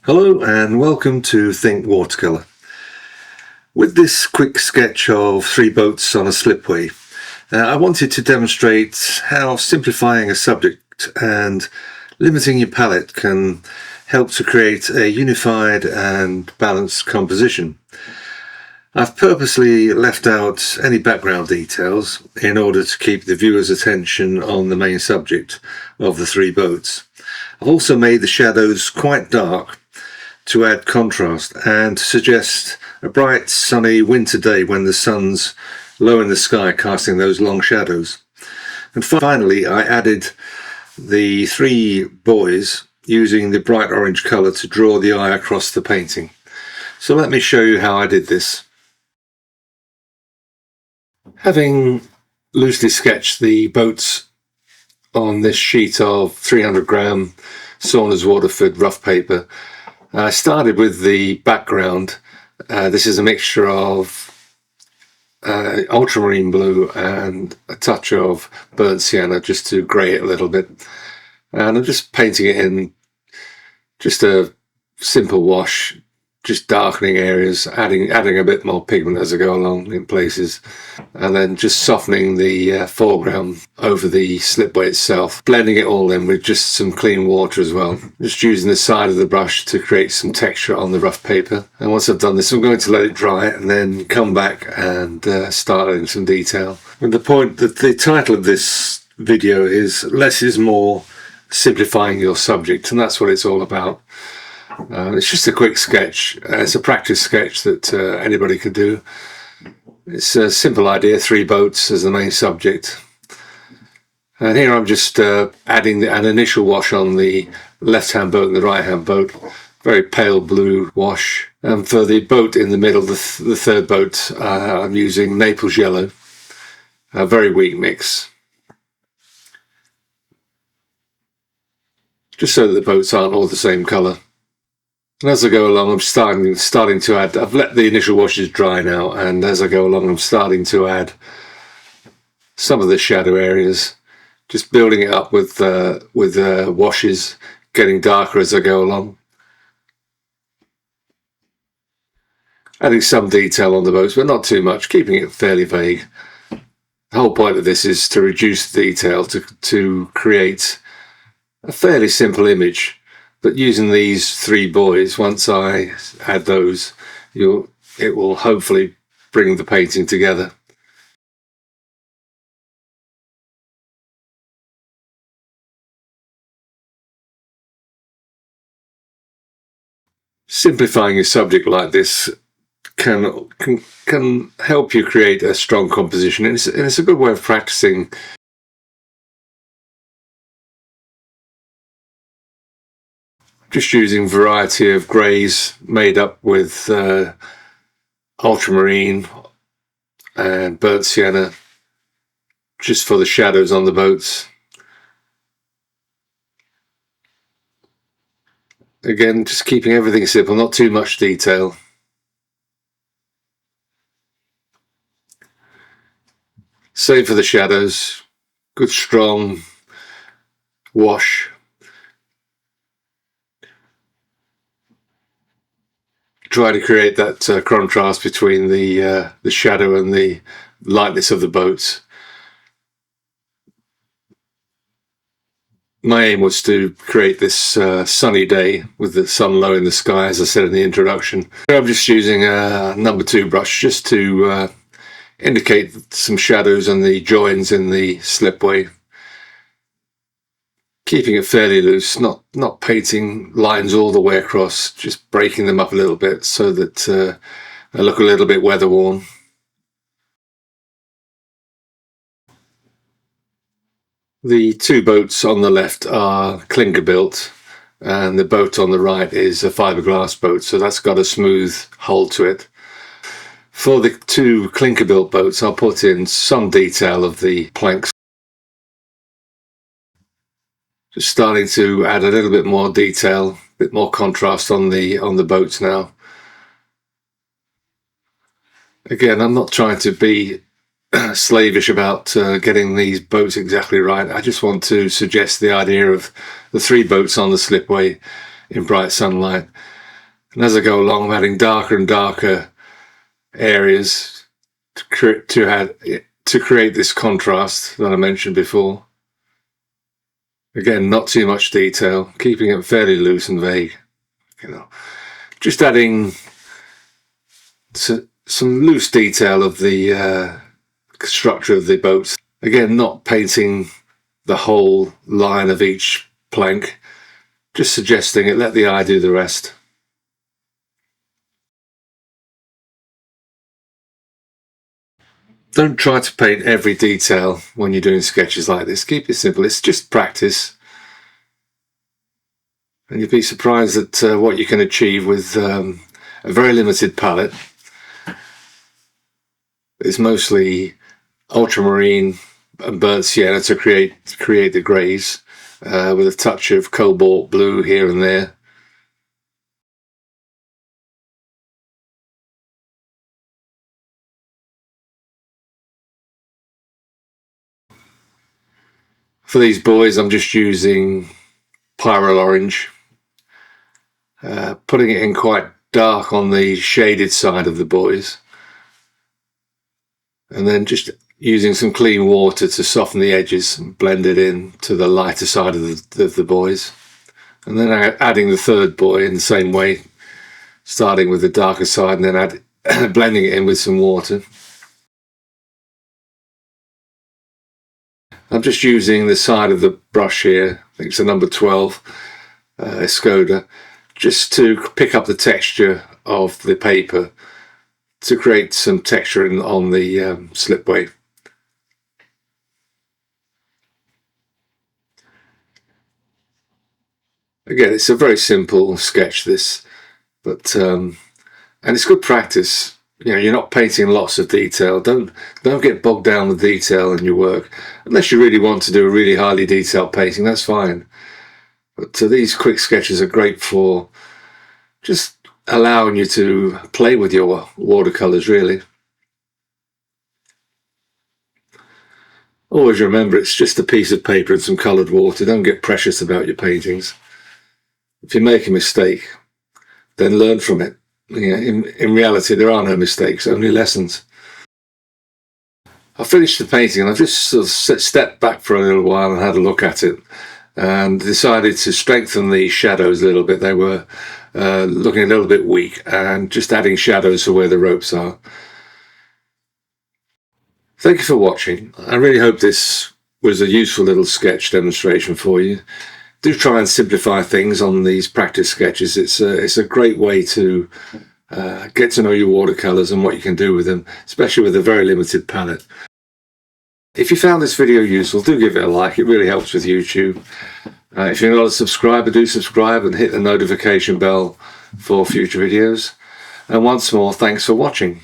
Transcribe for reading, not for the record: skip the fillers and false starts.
Hello and welcome to Think Watercolour. With this quick sketch of 3 boats on a slipway, I wanted to demonstrate how simplifying a subject and limiting your palette can help to create a unified and balanced composition. I've purposely left out any background details in order to keep the viewer's attention on the main subject of the 3 boats. I've also made the shadows quite dark to add contrast and to suggest a bright sunny winter day when the sun's low in the sky, casting those long shadows. And finally I added the 3 buoys using the bright orange colour to draw the eye across the painting. So let me show you how I did this. Having loosely sketched the boats on this sheet of 300-gram Saunders Waterford rough paper, I started with the background. This is a mixture of ultramarine blue and a touch of burnt sienna just to grey it a little bit. And I'm just painting it in just a simple wash, just darkening areas, adding a bit more pigment as I go along in places, and then just softening the foreground over the slipway itself, blending it all in with just some clean water as well, just using the side of the brush to create some texture on the rough paper. And once I've done this, I'm going to let it dry and then come back and start adding some detail. And the point that the title of this video is Less is More, Simplifying Your Subject, and that's what it's all about. It's just a quick sketch. It's a practice sketch that anybody could do. It's a simple idea, 3 boats as the main subject. And here I'm just adding an initial wash on the left-hand boat and the right-hand boat. Very pale blue wash. And for the boat in the middle, the 3rd boat, I'm using Naples yellow. A very weak mix. Just so that the boats aren't all the same colour. And as I go along, I'm starting to add. I've let the initial washes dry now, and as I go along, I'm starting to add some of the shadow areas, just building it up with washes, getting darker as I go along, adding some detail on the boats, but not too much, keeping it fairly vague. The whole point of this is to reduce the detail to create a fairly simple image. But using these 3 buoys, once I add those, it will hopefully bring the painting together. Simplifying a subject like this can help you create a strong composition, and it's a good way of practicing. Just using variety of greys made up with ultramarine and burnt sienna, just for the shadows on the boats. Again, just keeping everything simple, not too much detail. Same for the shadows, good strong wash. Try to create that contrast between the shadow and the lightness of the boats. My aim was to create this sunny day with the sun low in the sky, as I said in the introduction. I'm just using a number 2 brush just to indicate some shadows and the joins in the slipway. Keeping it fairly loose, not painting lines all the way across, just breaking them up a little bit so that they look a little bit weather worn. The 2 boats on the left are clinker built, and the boat on the right is a fiberglass boat, so that's got a smooth hull to it. For the 2 clinker built boats, I'll put in some detail of the planks. Just starting to add a little bit more detail, a bit more contrast on the boats now. Again, I'm not trying to be slavish about getting these boats exactly right. I just want to suggest the idea of the 3 boats on the slipway in bright sunlight. And as I go along, I'm adding darker and darker areas to create this contrast that I mentioned before. Again, not too much detail, keeping it fairly loose and vague. Just adding some loose detail of the structure of the boats. Again, not painting the whole line of each plank, just suggesting it, let the eye do the rest. Don't try to paint every detail when you're doing sketches like this. Keep it simple. It's just practice. And you'll be surprised at what you can achieve with a very limited palette. It's mostly ultramarine and burnt sienna to create the greys, with a touch of cobalt blue here and there. For these buoys, I'm just using pyrrole orange, putting it in quite dark on the shaded side of the buoys, and then just using some clean water to soften the edges and blend it in to the lighter side of the buoys, and then adding the third buoy in the same way, starting with the darker side and then blending it in with some water. I'm just using the side of the brush here, I think it's a number 12 Escoda, just to pick up the texture of the paper, to create some texture on the slipway. Again, it's a very simple sketch, this, but and it's good practice. You're not painting lots of detail. Don't get bogged down with detail in your work, unless you really want to do a really highly detailed painting. That's fine. But these quick sketches are great for just allowing you to play with your watercolors, really. Always remember, it's just a piece of paper and some coloured water. Don't get precious about your paintings. If you make a mistake, then learn from it. In reality, there are no mistakes, only lessons. I finished the painting and I just sort of stepped back for a little while and had a look at it, and decided to strengthen the shadows a little bit. They were looking a little bit weak, and just adding shadows for where the ropes are. Thank you for watching. I really hope this was a useful little sketch demonstration for you. Do try and simplify things on these practice sketches. It's a great way to get to know your watercolors and what you can do with them, especially with a very limited palette. If you found this video useful, do give it a like. It really helps with YouTube. If you're not a subscriber, do subscribe and hit the notification bell for future videos. And once more, thanks for watching.